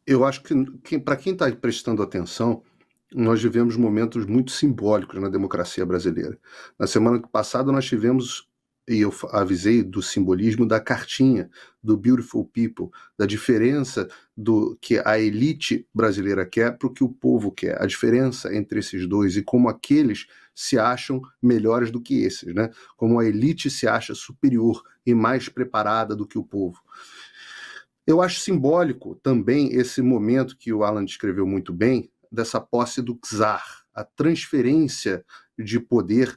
Eu acho que para quem está prestando atenção, nós vivemos momentos muito simbólicos na democracia brasileira. Na semana passada nós tivemos, e eu avisei do simbolismo da cartinha, do Beautiful People, da diferença do que a elite brasileira quer para o que o povo quer, a diferença entre esses dois e como aqueles se acham melhores do que esses, né? Como a elite se acha superior e mais preparada do que o povo. Eu acho simbólico também esse momento que o Alan descreveu muito bem, dessa posse do czar, a transferência de poder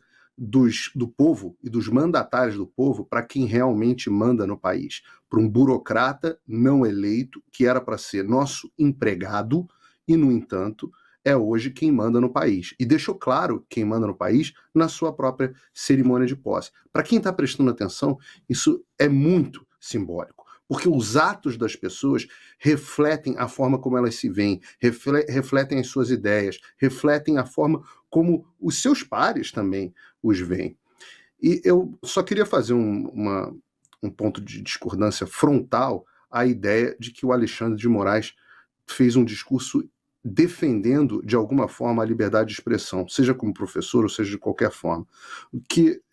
do povo e dos mandatários do povo para quem realmente manda no país, para um burocrata não eleito, que era para ser nosso empregado, e, no entanto, é hoje quem manda no país. E deixou claro quem manda no país na sua própria cerimônia de posse. Para quem está prestando atenção, isso é muito simbólico, porque os atos das pessoas refletem a forma como elas se veem, refletem as suas ideias, refletem a forma como os seus pares também os veem. E eu só queria fazer um ponto de discordância frontal à ideia de que o Alexandre de Moraes fez um discurso defendendo, de alguma forma, a liberdade de expressão, seja como professor ou seja de qualquer forma.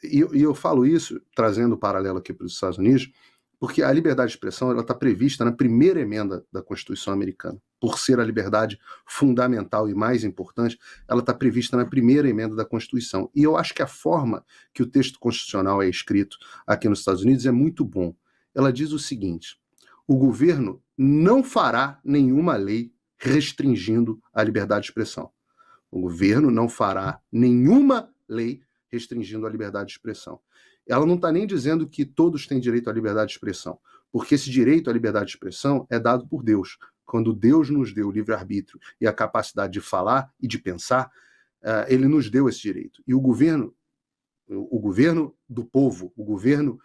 E eu falo isso, trazendo o paralelo aqui para os Estados Unidos, porque a liberdade de expressão está prevista na primeira emenda da Constituição americana. Por ser a liberdade fundamental e mais importante, ela está prevista na primeira emenda da Constituição. E eu acho que a forma que o texto constitucional é escrito aqui nos Estados Unidos é muito bom. Ela diz o seguinte: o governo não fará nenhuma lei restringindo a liberdade de expressão. O governo não fará nenhuma lei restringindo a liberdade de expressão. Ela não está nem dizendo que todos têm direito à liberdade de expressão, porque esse direito à liberdade de expressão é dado por Deus. Quando Deus nos deu o livre-arbítrio e a capacidade de falar e de pensar, ele nos deu esse direito. E o governo do povo, o governo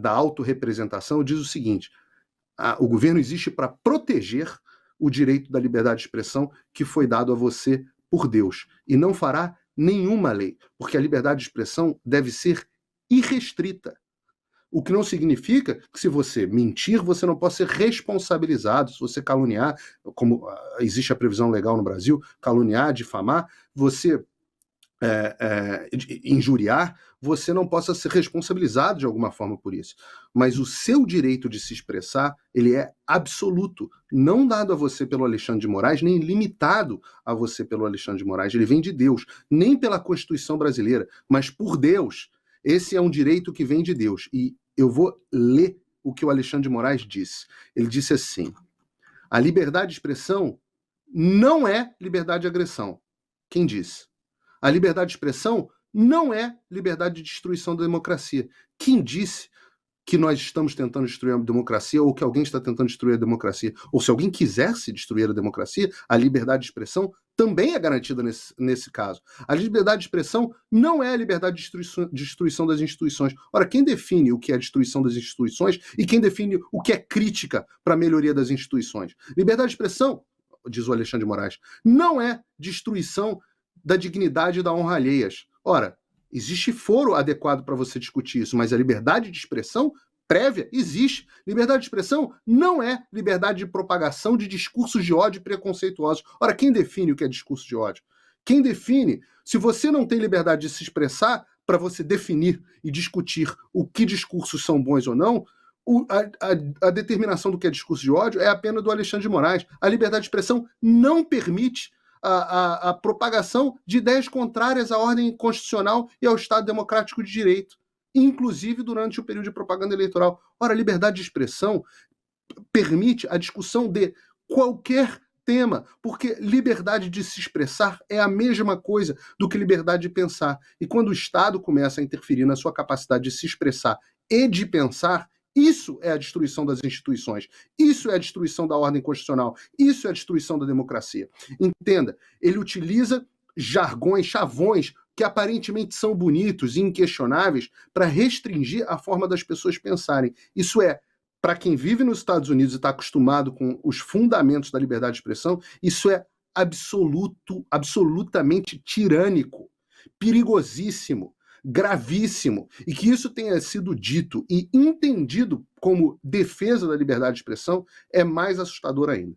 da autorrepresentação, diz o seguinte: o governo existe para proteger o direito da liberdade de expressão que foi dado a você por Deus, e não fará nenhuma lei, porque a liberdade de expressão deve ser irrestrita. O que não significa que, se você mentir, você não pode ser responsabilizado. Se você caluniar, como existe a previsão legal no Brasil, caluniar, difamar, você injuriar, você não possa ser responsabilizado de alguma forma por isso. Mas o seu direito de se expressar, ele é absoluto, não dado a você pelo Alexandre de Moraes, nem limitado a você pelo Alexandre de Moraes. Ele vem de Deus, nem pela Constituição brasileira, mas por Deus. Esse é um direito que vem de Deus. E eu vou ler o que o Alexandre de Moraes disse. Ele disse assim: a liberdade de expressão não é liberdade de agressão. Quem disse? A liberdade de expressão não é liberdade de destruição da democracia. Quem disse que nós estamos tentando destruir a democracia ou que alguém está tentando destruir a democracia? Ou se alguém quisesse destruir a democracia, a liberdade de expressão também é garantida nesse caso. A liberdade de expressão não é a liberdade de destruição das instituições. Ora, quem define o que é destruição das instituições e quem define o que é crítica para a melhoria das instituições? Liberdade de expressão, diz o Alexandre de Moraes, não é destruição da dignidade e da honra alheias. Ora, existe foro adequado para você discutir isso, mas a liberdade de expressão prévia existe. Liberdade de expressão não é liberdade de propagação de discursos de ódio preconceituosos. Ora, quem define o que é discurso de ódio? Quem define? Se você não tem liberdade de se expressar para você definir e discutir o que discursos são bons ou não, a determinação do que é discurso de ódio é apenas do Alexandre de Moraes. A liberdade de expressão não permite a propagação de ideias contrárias à ordem constitucional e ao Estado democrático de direito, inclusive durante o período de propaganda eleitoral. Ora, a liberdade de expressão permite a discussão de qualquer tema, porque liberdade de se expressar é a mesma coisa do que liberdade de pensar. E quando o Estado começa a interferir na sua capacidade de se expressar e de pensar, isso é a destruição das instituições, isso é a destruição da ordem constitucional, isso é a destruição da democracia. Entenda, ele utiliza jargões, chavões, que aparentemente são bonitos e inquestionáveis, para restringir a forma das pessoas pensarem. Isso é, para quem vive nos Estados Unidos e está acostumado com os fundamentos da liberdade de expressão, isso é absolutamente tirânico, perigosíssimo, gravíssimo, e que isso tenha sido dito e entendido como defesa da liberdade de expressão é mais assustador ainda.